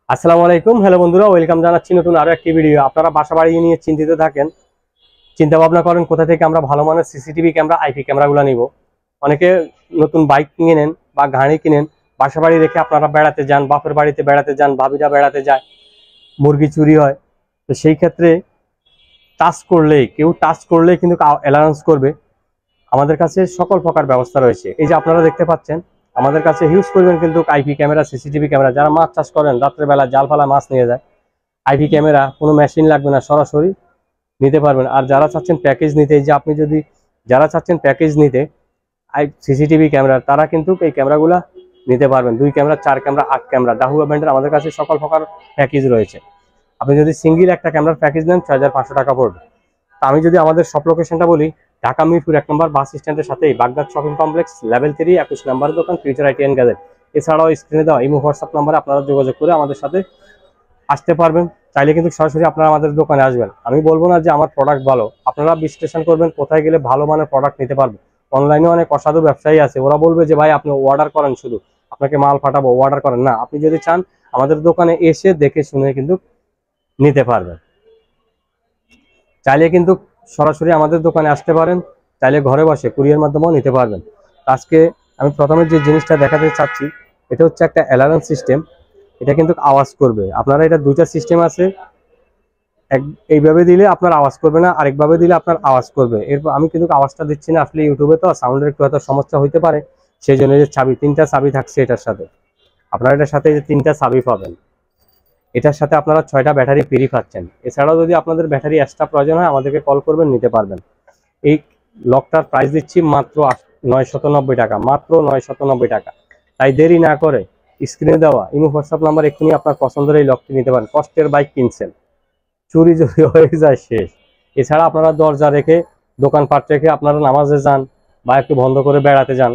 আসসালামু আলাইকুম। হ্যালো বন্ধুরা, ওয়েলকাম জানাচ্ছি নতুন আরো একটি ভিডিও। আপনারা বাসা বাড়ি নিয়ে চিন্তিত থাকেন, চিন্তা ভাবনা করেন কোথা থেকে আমরা ভালো মানের সিসিটিভি ক্যামেরা, আইপি ক্যামেরাগুলো নিব। অনেকে নতুন বাইক কিনেন বা গাড়ি কিনেন, বাসা বাড়ি রেখে আপনারা বেড়াতে যান, বাপের বাড়িতে বেড়াতে যান, ভাবিরা বেড়াতে যায়, মুরগি চুরি হয়। তো সেই ক্ষেত্রে কেউ টাচ করলেই কিন্তু অ্যালার্ম করবে। আমাদের কাছে সকল প্রকার ব্যবস্থা রয়েছে। এই যে আপনারা দেখতে পাচ্ছেন, আমাদের কাছে হিউজ পরিমাণ কিন্তু আইপি ক্যামেরা, সিসিটিভি ক্যামেরা, যারা মাছ চাষ করেন রাত্রেবেলা জাল ফালা মাছ নিয়ে যায়, আইপি ক্যামেরা কোনো মেশিন লাগবে না, সরাসরি নিতে পারবেন। আর যারা চাচ্ছেন প্যাকেজ নিতে, এই যে আপনি যদি যারা চাচ্ছেন প্যাকেজ নিতে সিসিটিভি ক্যামেরা, তারা কিন্তু এই ক্যামেরাগুলা নিতে পারবেন। 2 ক্যামেরা, 4 ক্যামেরা, 8 ক্যামেরা, ডাহুয়া ব্র্যান্ডের আমাদের কাছে সকল প্রকার প্যাকেজ রয়েছে। আপনি যদি সিঙ্গেল একটা ক্যামেরার প্যাকেজ নেন 6500 টাকা পড়বে। তা আমি যদি আমাদের সব লোকেশনটা বলি, ঢাকা মিরপুর 1 নম্বর বাস স্ট্যান্ডের সাথেই বাগদাদ শপিং কমপ্লেক্স, লেভেল 3, 21 নম্বর দোকান, ফিউচার আইটি এন্ড গ্যাজেট। এছাড়াও স্ক্রিনে দেওয়া ইমো হোয়াটসঅ্যাপ নাম্বারে আপনারা যোগাযোগ করে আমাদের সাথে আসতে পারবেন। চাইলে কিন্তু সরাসরি আপনারা আমাদের দোকানে আসবেন। আমি বলবো না যে আমার প্রোডাক্ট ভালো, আপনারা বিশ্লেষণ করবেন কোথায় গেলে ভালো মানের প্রোডাক্ট নিতে পারবেন। অনলাইনে অনেক অসাধু ব্যবসায়ী আছে, ওরা বলবে যে ভাই আপনি অর্ডার করেন, শুধু আপনাকে মাল পাঠাবো, অর্ডার করেন না। আপনি যদি চান আমাদের দোকানে এসে দেখে শুনে কিন্তু নিতে পারবেন। চাইলে কিন্তু সরাসরি আমাদের দোকানে আসতে পারেন, চাইলে ঘরে বসে কুরিয়ার মাধ্যমেও নিতে পারবেন। আজকে আমি প্রথমে যে জিনিসটা দেখাতে চাচ্ছি, এটা হচ্ছে একটা অ্যালার্ম সিস্টেম। এটা কিন্তু আওয়াজ করবে। আপনারা এটা 2টা সিস্টেম আছে, এইভাবে দিলে আপনার আওয়াজ করবে না, আরেকভাবে দিলে আপনার আওয়াজ করবে। এরপর আমি কিন্তু আওয়াজটা দিচ্ছি না, আসলে ইউটিউবে তো সাউন্ডের একটু হয়তো সমস্যা হইতে পারে, সেই জন্য যে চাবি, 3টা চাবি থাকছে এটার সাথে। আপনারা এটার সাথে যে 3টা চাবি পাবেন, এটার সাথে আপনারা 6টা ব্যাটারি ফ্রি পাচ্ছেন। এছাড়াও যদি আপনাদের ব্যাটারি এক্সট্রা প্রয়োজন হয় আমাদেরকে কল করবেন, নিতে পারবেন। এই লকটার প্রাইস দিচ্ছি মাত্র 990 টাকা, মাত্র 990 টাকা। তাই দেরি না করে স্ক্রিনে দেওয়া ইমো হোয়াটসঅ্যাপ নাম্বার এক্ষুনি আপনার পছন্দের এই লকটি নিতে পারেন। কষ্টের বাইক কিনছেন, চুরি যদি হয়ে যায় শেষ। এছাড়া আপনারা দরজা রেখে, দোকানপাট রেখে আপনারা নামাজে যান বা একটু বন্ধ করে বেড়াতে যান,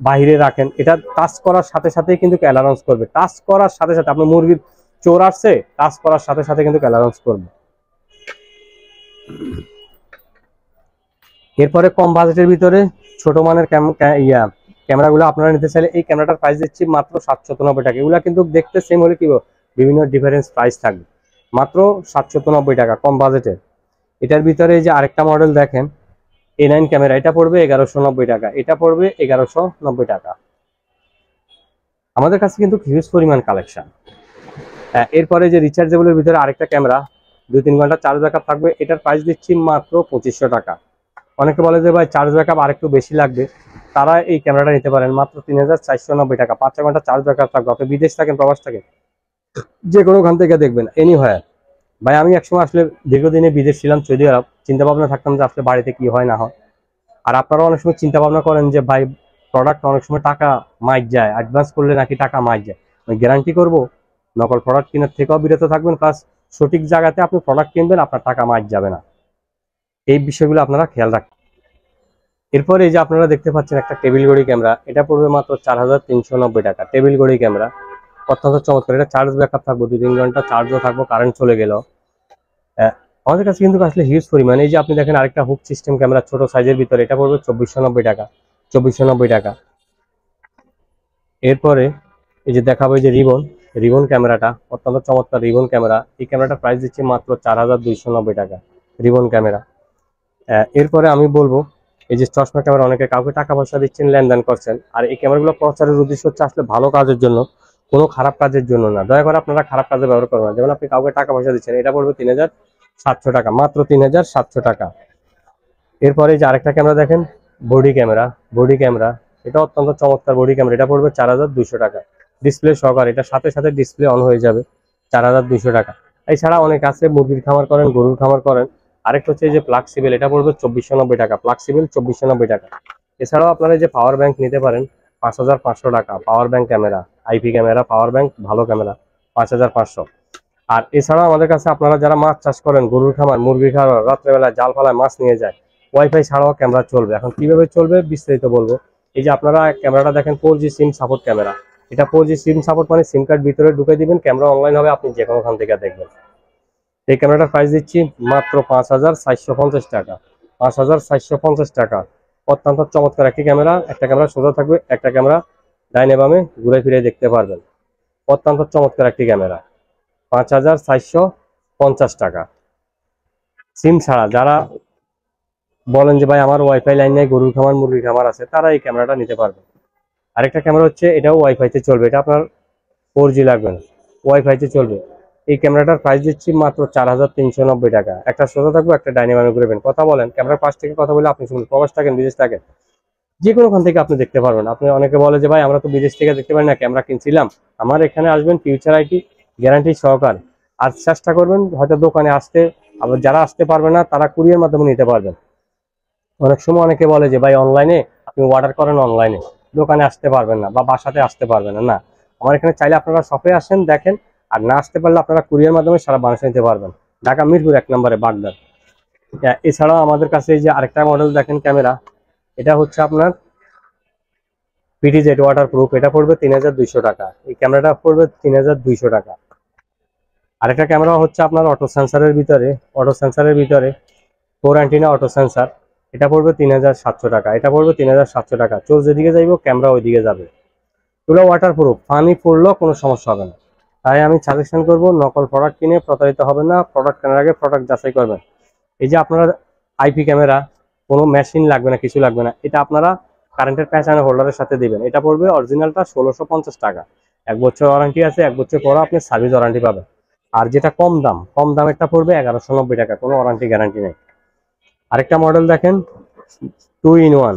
বাহিরে রাখেন, এটা টাচ করার সাথে সাথেই কিন্তু অ্যালার্ম করবে। টাচ করার সাথে সাথে আপনার মুরগির চোর আসছে, টাচ করার সাথে সাথে কিন্তু অ্যালার্ম করবে। এরপরে কম বাজেটের ভিতরে ছোট মানের ক্যামেরাগুলো আপনারা নিতে চাইলে এই ক্যামেরাটার প্রাইস দিচ্ছি মাত্র 790 টাকা। এগুলা কিন্তু দেখতে সেম হলে কি বিভিন্ন ডিফারেন্স প্রাইস থাকবে। মাত্র 790 টাকা কম বাজেটের। এটার ভিতরে যে আরেকটা মডেল দেখেন, A9 ক্যামেরা, এটা পড়বে 1190 টাকা, এটা পড়বে 1190 টাকা। আমাদের কাছে কিন্তু হিউজ পরিমাণ কালেকশন। এরপরে যে রিচার্জেবলের ভিতরে আরেকটা ক্যামেরা, 2-3 ঘন্টা চার্জ ব্যাকআপ থাকবে, এটার প্রাইস দিচ্ছি মাত্র 2500 টাকা। অনেকে বলে যে ভাই চার্জ ব্যাকআপ আরেকটু বেশি লাগবে, তারা এই ক্যামেরাটা নিতে পারেন মাত্র 3490 টাকা। 5 ঘন্টা চার্জ ব্যাকআপ থাকবে। আপনি বিদেশ থাকেন, প্রবাস থাকেন, যে কোনো খান থেকে দেখবেন এনি হয়। ভাই আমি একসময় আসলে দীর্ঘদিনে বিদেশ ছিলাম, সৌদি আরব, চিন্তা ভাবনা থাকতাম যে আসলে বাড়িতে কি হয় না হয়। আর আপনারা অনেক সময় চিন্তা ভাবনা করেন যে ভাই প্রোডাক্ট অনেক সময় টাকা মাইক যায়, অ্যাডভান্স করলে নাকি টাকা মাইক যায়। আমি গ্যারান্টি করবো নকল প্রোডাক্ট কেনার থেকেও বিরত থাকবেন, প্লাস সঠিক জায়গাতে আপনি প্রোডাক্ট কিনবেন, আপনার টাকা মাইক যাবে না। এই বিষয়গুলো আপনারা খেয়াল রাখবেন। এরপরে এই যে আপনারা দেখতে পাচ্ছেন একটা টেবিল ঘড়ি ক্যামেরা, এটা পড়বে মাত্র 4390 টাকা। টেবিল ঘড়ি ক্যামেরা অত্যন্ত চমৎকার। এটা চার্জ ব্যাকআপ থাকবো, 2-3 ঘন্টা চার্জও থাকবো, কারেন্ট চলে গেল। আমাদের কাছে কিন্তু আসলে হিউজ পরিমাণ। এই যে আপনি দেখেন আরেকটা হুক সিস্টেম ক্যামেরা ছোট সাইজের ভিতরে, এটা পড়বে 2490 টাকা, 2490 টাকা। এরপরে এই যে দেখাবো এই যে রিবন ক্যামেরাটা, অত্যন্ত চমৎকার রিবন ক্যামেরা। এই ক্যামেরাটার প্রাইস দিচ্ছি মাত্র 4290 টাকা, রিবন ক্যামেরা। এরপরে আমি বলবো এই যে চশমা ক্যামেরা, অনেকে কাউকে টাকা পয়সা দিচ্ছেন, লেনদেন করছেন, আর এই ক্যামেরাগুলো প্রচারের উদ্দেশ্য হচ্ছে আসলে ভালো কাজের জন্য, কোনো খারাপ কাজের জন্য না। দয়া করে আপনারা খারাপ কাজে ব্যবহার করবেন না। যেমন আপনি কাউকে টাকা পয়সা দিচ্ছেন, এটা পড়বে 3700 টাকা, মাত্র 3700 টাকা। এরপরে যে আরেকটা ক্যামেরা দেখেন, বডি ক্যামেরা, এটা অত্যন্ত চমৎকার বডি ক্যামেরা, এটা পড়বে 4200 টাকা, ডিসপ্লে সহকারে। এটা সাথে সাথে ডিসপ্লে অন হয়ে যাবে, 4200 টাকা। এছাড়া অনেক আছে মুরগির খামার করেন, গরুর খামার করেন। আরেকটা হচ্ছে যে ফ্লাক্সিবল, এটা পড়বে 2490 টাকা, ফ্লাক্সিবল 2490 টাকা। এছাড়াও আপনারা যে পাওয়ার ব্যাংক নিতে পারেন 5500 টাকা, power bank camera, IP camera, power bank ভালো ক্যামেরা 5500। আর এছাড়াও আমাদের কাছে আপনারা যারা মাছ চাষ করেন, গরুর খামার, মুরগির খামার, রাত্রেবেলা জাল ফালায় মাছ নিয়ে যায়, ওয়াইফাই ছাড়াও ক্যামেরা চলবে। এখন কিভাবে চলবে বিস্তারিত বলবো। এই যে আপনারা ক্যামেরাটা দেখেন, 4G সিম সাপোর্ট ক্যামেরা। এটা 4G সিম সাপোর্ট মানে সিম কার্ড ভিতরে ঢুকে দিবেন, ক্যামেরা অনলাইন হবে, আপনি যে কোনো খান থেকে দেখবেন। এই ক্যামেরাটার প্রাইস দিচ্ছি মাত্র 5450 টাকা, 5450 টাকা। অত্যন্ত চমৎকার একটি ক্যামেরা। একটা ক্যামেরা সোজা থাকবে, একটা ক্যামেরা ডাইনে বামে ঘুরে ফিরে দেখতে পারবেন। অত্যন্ত চমৎকার একটি ক্যামেরা, 5450 টাকা। সিম ছাড়া যারা বলেন যে ভাই আমার ওয়াইফাই লাইন নেই, গরুর খামার মুরগির খামার আছে, তারা এই ক্যামেরাটা নিতে পারবে। আরেকটা ক্যামেরা হচ্ছে, এটাও ওয়াইফাইতে চলবে, এটা আপনার 4G লাগবে না, ওয়াইফাইতে চলবে। এই ক্যামেরাটার প্রাইস দিচ্ছি মাত্র 4390 টাকা। একটা সোজা থাকবে, একটা ডাইনামিক ঘুরবেন। কথা বলেন, ক্যামেরার পাশ থেকে কথা বলে আপনি শুনুন, প্রবাস থাকেন বিদেশ থাকেন, যে কোনোখান থেকে আপনি দেখতে পারবেন। আপনি অনেকে বলে যে ভাই আমরা তো বিদেশ থেকে দেখতে পারি না, ক্যামেরা কিনছিলাম। আমার এখানে আসবেন, ফিউচার আইটি গ্যারান্টি সহকারে। আর চেষ্টা করবেন হয়তো দোকানে আসতে, আবার যারা আসতে পারবে না তারা কুরিয়ার মাধ্যমে নিতে পারবেন। অনেক সময় অনেকে বলে যে ভাই অনলাইনে আপনি অর্ডার করেন, অনলাইনে দোকানে আসতে পারবেন না বা বাসাতে আসতে পারবেন না। না, আমার এখানে চাইলে আপনারা শপে আসেন, দেখেন। আর না আসতে পারলে আপনারা কুরিয়ার মাধ্যমে সারা বাংলাদেশে নিতে পারবেন। ঢাকা মিরপুর 1 নম্বরে বাগদার। এছাড়াও আমাদের কাছে এই যে আরেকটা মডেল দেখেন ক্যামেরা, এটা হচ্ছে আপনার পিটিজেড ওয়াটার প্রুফ। এটা পড়বে 3200 টাকা। এই ক্যামেরাটা পড়বে 3200 টাকা। আরেকটা ক্যামেরা হচ্ছে আপনার অটো সেন্সারের ভিতরে 4 অ্যান্টিনা অটো সেন্সার। এটা পড়বে 3700 টাকা। এটা পড়বে 3700 টাকা। চোর যেদিকে যাইব ক্যামেরা ওইদিকে যাবে। এগুলো ওয়াটার প্রুফ, পানি পড়লেও কোনো সমস্যা হবে না। তাই আমি সাজেশন করব, নকল প্রোডাক্ট কিনে প্রতারিত হবে না। প্রোডাক্ট কেনার আগে প্রোডাক্ট যাচাই করবেন। এই যে আপনারা আইপি ক্যামেরা, কোনো মেশিন লাগবে না, কিছু লাগবে না। এটা আপনারা কারেন্টের প্যাঁচানো হোল্ডারের সাথে দিবেন। এটা পড়বে অরিজিনালটা 1650 টাকা। 1 বছর ওয়ারেন্টি আছে, 1 বছর পরও আপনি সার্ভিস ওয়ারেন্টি পাবেন। আর যেটা কম দামেরটা পড়বে 1190 টাকা, কোনো ওয়ারেন্টি গ্যারান্টি নেই। আরেকটা মডেল দেখেন, 2-in-1।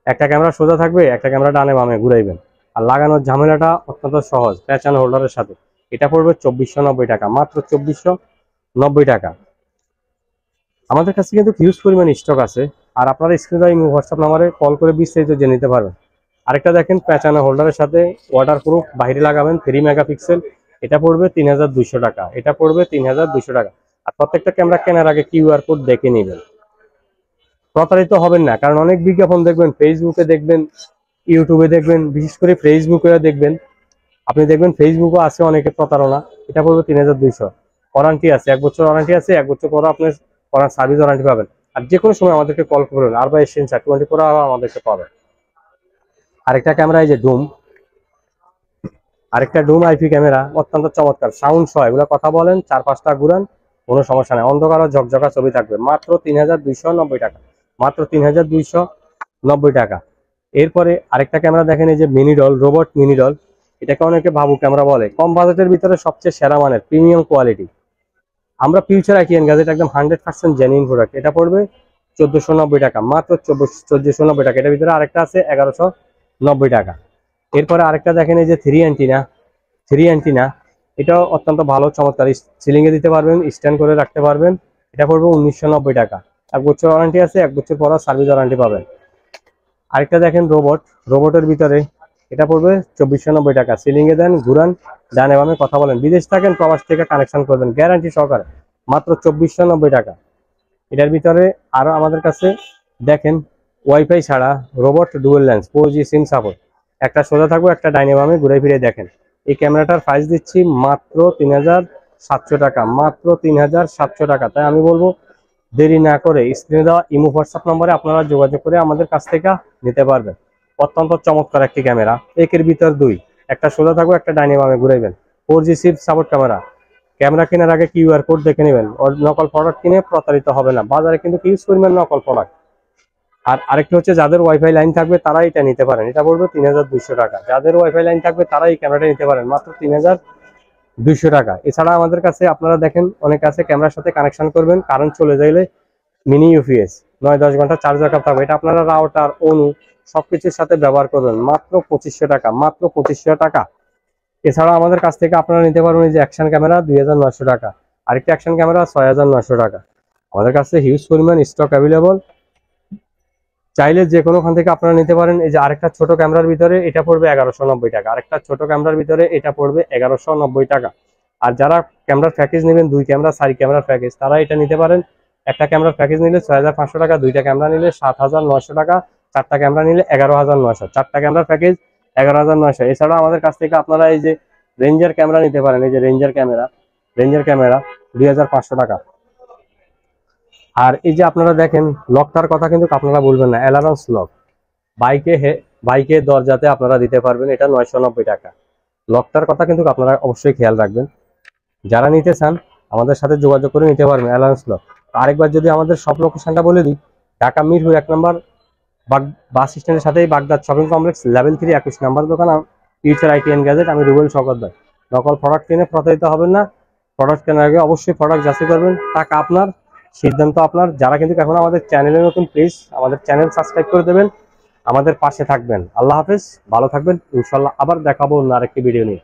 একটা ক্যামেরা সোজা থাকবে, একটা ক্যামেরা ডানে বামে ঘুরাইবেন। আর লাগানোর ঝামেলাটা অত্যন্ত সহজ, প্যাঁচানো হোল্ডারের সাথে। এটা পড়বে 2490 টাকা, মাত্র 2490 টাকা। আমাদের কাছে কিন্তু হিউজ পরিমাণ স্টক আছে। আর আপনারা স্ক্রিনে এই হোয়াটসঅ্যাপ নাম্বারে কল করে বিস্তারিত জেনে নিতে পারবেন। আরেকটা দেখেন, প্যাঁচানো হোল্ডারের সাথে ওয়াটারপ্রুফ, বাইরে লাগাবেন, 3 মেগাপিক্সেল। এটা পড়বে 3200 টাকা। এটা পড়বে 3200 টাকা। আর প্রত্যেকটা ক্যামেরা কেনার আগে কিউআর কোড দেখে নেবেন, প্রতারিত হবেন না। কারণ অনেক বিজ্ঞাপন দেখবেন, ফেসবুকে দেখবেন, ইউটিউবে দেখবেন, বিশেষ করে ফেসবুকে দেখবেন। আপনি দেখবেন ফেসবুকও আছে অনেকে প্রতারণা। এটা পড়বে 3200। ওয়ারেন্টি আছে, 1 বছর ওয়ারেন্টি আছে, 1 বছর পর আপনি সার্ভিস ওয়ারেন্টি পাবেন। আর যে কোনো সময় আমাদেরকে কল করবেন, আর বা এসেন্সার 24 আওয়ার আমাদেরকে পাবেন। আরেকটা ক্যামেরা, এই যে আরেকটা ডুম আইপি ক্যামেরা, অত্যন্ত চমৎকার, সাউন্ড সহ। এগুলো কথা বলেন, 4-5টা ঘুরান, কোনো সমস্যা নেই। অন্ধকার ও ঝকঝকা ছবি থাকবে, মাত্র 3290 টাকা। মাত্র 3290 টাকা। এরপরে আরেকটা ক্যামেরা দেখেন, এই যে রোবট মিনি ডল। এটাকে অনেকে ভাবু ক্যামেরা বলে। কম বাজেটের ভিতরে সবচেয়ে সেরা মানের প্রিমিয়াম কোয়ালিটি। আমরা ফিউচার আইটি এন্ড গ্যাজেট একদম 100% জেনুইন প্রোডাক্ট। এটা পড়বে 1490 টাকা, মাত্র 1490 টাকা। এটার ভিতরে আরেকটা আছে 1190 টাকা। এরপরে আরেকটা দেখেন, এই যে থ্রি অ্যান্টিনা। এটাও অত্যন্ত ভালো, চমৎকার। সিলিং এ দিতে পারবেন, স্ট্যান্ড করে রাখতে পারবেন। এটা পড়বে 1990 টাকা। 1 বছর ওয়ারেন্টি আছে, 1 বছর পর সার্ভিস ওয়ারেন্টি পাবেন। আরেকটা দেখেন রোবটের ভিতরে, এটা পড়বে 2490 টাকা। সিলিং এ দেন, ঘুরান, ডানে বামে কথা বলেন। বিদেশ থাকেন, প্রবাস থেকে কানেকশন করবেন, গ্যারান্টি সহকারে, মাত্র 2490 টাকা। এটার ভিতরে আরো আমাদের কাছে দেখেন, ওয়াইফাই ছাড়া রোবট ডুয়েল লেন্স, 4G সিম সাপোর্ট। একটা সোজা থাকবে, একটা ডাইনে বামে ঘুরে ফিরে দেখেন। এই ক্যামেরাটার প্রাইস দিচ্ছি মাত্র 3700 টাকা, মাত্র 3700 টাকা। তাই আমি বলবো, দেরি না করে স্ক্রিনে দেওয়া ইমো হোয়াটসঅ্যাপ নম্বরে আপনারা যোগাযোগ করে আমাদের কাছ থেকে নিতে পারবেন। অত্যন্ত চমৎকার একটি ক্যামেরা, একের ভিতর দুই। একটা সোজা থাকবে, একটা ডাইনে বামে ঘুরাইবেন। 4G সিম সাপোর্ট ক্যামেরা। ক্যামেরা কেনার আগে কিউআর কোড দেখে নেবেন। নকল প্রোডাক্ট কিনে প্রতারিত হবে না। বাজারে কিন্তু হিউজ পরিমাণ নকল প্রোডাক্ট। আর আরেকটা হচ্ছে, যাদের ওয়াইফাই লাইন থাকবে তারা এটা নিতে পারেন। এটা পড়বে 3200 টাকা। যাদের ওয়াইফাই লাইন থাকবে তারা এই ক্যামেরাটা নিতে পারেন, মাত্র 3200 টাকা। এছাড়া আমাদের কাছে আপনারা দেখেন, অনেক আছে ক্যামেরার সাথে কানেকশন করবেন, কারেন্ট চলে যাইলে মিনি ইউপিএস 9-10 ঘন্টা চার্জ রাখা থাকবে। এটা আপনারা রাউটার, অনু সবকিছুর সাথে ব্যবহার করবেন, মাত্র 2500 টাকা, মাত্র 2500 টাকা। এছাড়া আমাদের কাছ থেকে আপনারা নিতে পারবেন এই যে অ্যাকশন ক্যামেরা, 2900 টাকা। আরেকটা অ্যাকশন ক্যামেরা 6900 টাকা। আমাদের কাছে হিউজ পরিমাণ স্টক অ্যাভেলেবল, চাইলে যে কোনোখান থেকে আপনারা নিতে পারেন। এই যে আরেকটা ছোট ক্যামেরার ভিতরে, এটা পড়বে 1190 টাকা। আরেকটা ছোট ক্যামেরার ভিতরে এটা পড়বে 1190 টাকা। আর যারা ক্যামেরার প্যাকেজ নেবেন, 2 ক্যামেরা 4 ক্যামেরার প্যাকেজ, তারা এটা নিতে পারেন। একটা ক্যামেরার প্যাকেজ নিলে 6500 টাকা, 2টা ক্যামেরা নিলে 7900 টাকা, 4টা ক্যামেরা নিলে 11900। 4টা ক্যামেরার প্যাকেজ 11900। এছাড়াও আমাদের কাছ থেকে আপনারা এই যে রেঞ্জার ক্যামেরা নিতে পারেন। এই যে রেঞ্জার ক্যামেরা 2500 টাকা। আর এই যে আপনারা দেখেন, লকটার কথা কিন্তু আপনারা বলবেন না, অ্যালারান্স লক বাইকে দরজাতে আপনারা দিতে পারবেন। এটা 990 টাকা। লকটার কথা কিন্তু আপনারা অবশ্যই খেয়াল রাখবেন। যারা নিতে চান আমাদের সাথে যোগাযোগ করে নিতে পারবেন অ্যালায়েন্স লক। আরেকবার যদি আমাদের সব লোকেশনটা বলে দিই, ঢাকা মিরপুর 1 নম্বর বাস স্ট্যান্ডের সাথেই বাগদাদ শপিং কমপ্লেক্স, লেভেল 3 21 নম্বর দোকান, ফিউচার আইটি এন্ড গ্যাজেট। আমি রুবেল শওকত। নকল প্রোডাক্ট কিনে প্রতারিত হবেন না। প্রোডাক্ট কেনার আগে অবশ্যই প্রোডাক্ট যাচাই করবেন। টাকা আপনার, সিদ্ধান্ত আপনার। যারা কিন্তু এখন আমাদের চ্যানেলে নতুন, প্লিজ আমাদের চ্যানেল সাবস্ক্রাইব করে দেবেন, আমাদের পাশে থাকবেন। আল্লাহ হাফেজ, ভালো থাকবেন। ইনশাল্লাহ আবার দেখাবো অন্য আরেকটি ভিডিও নিয়ে।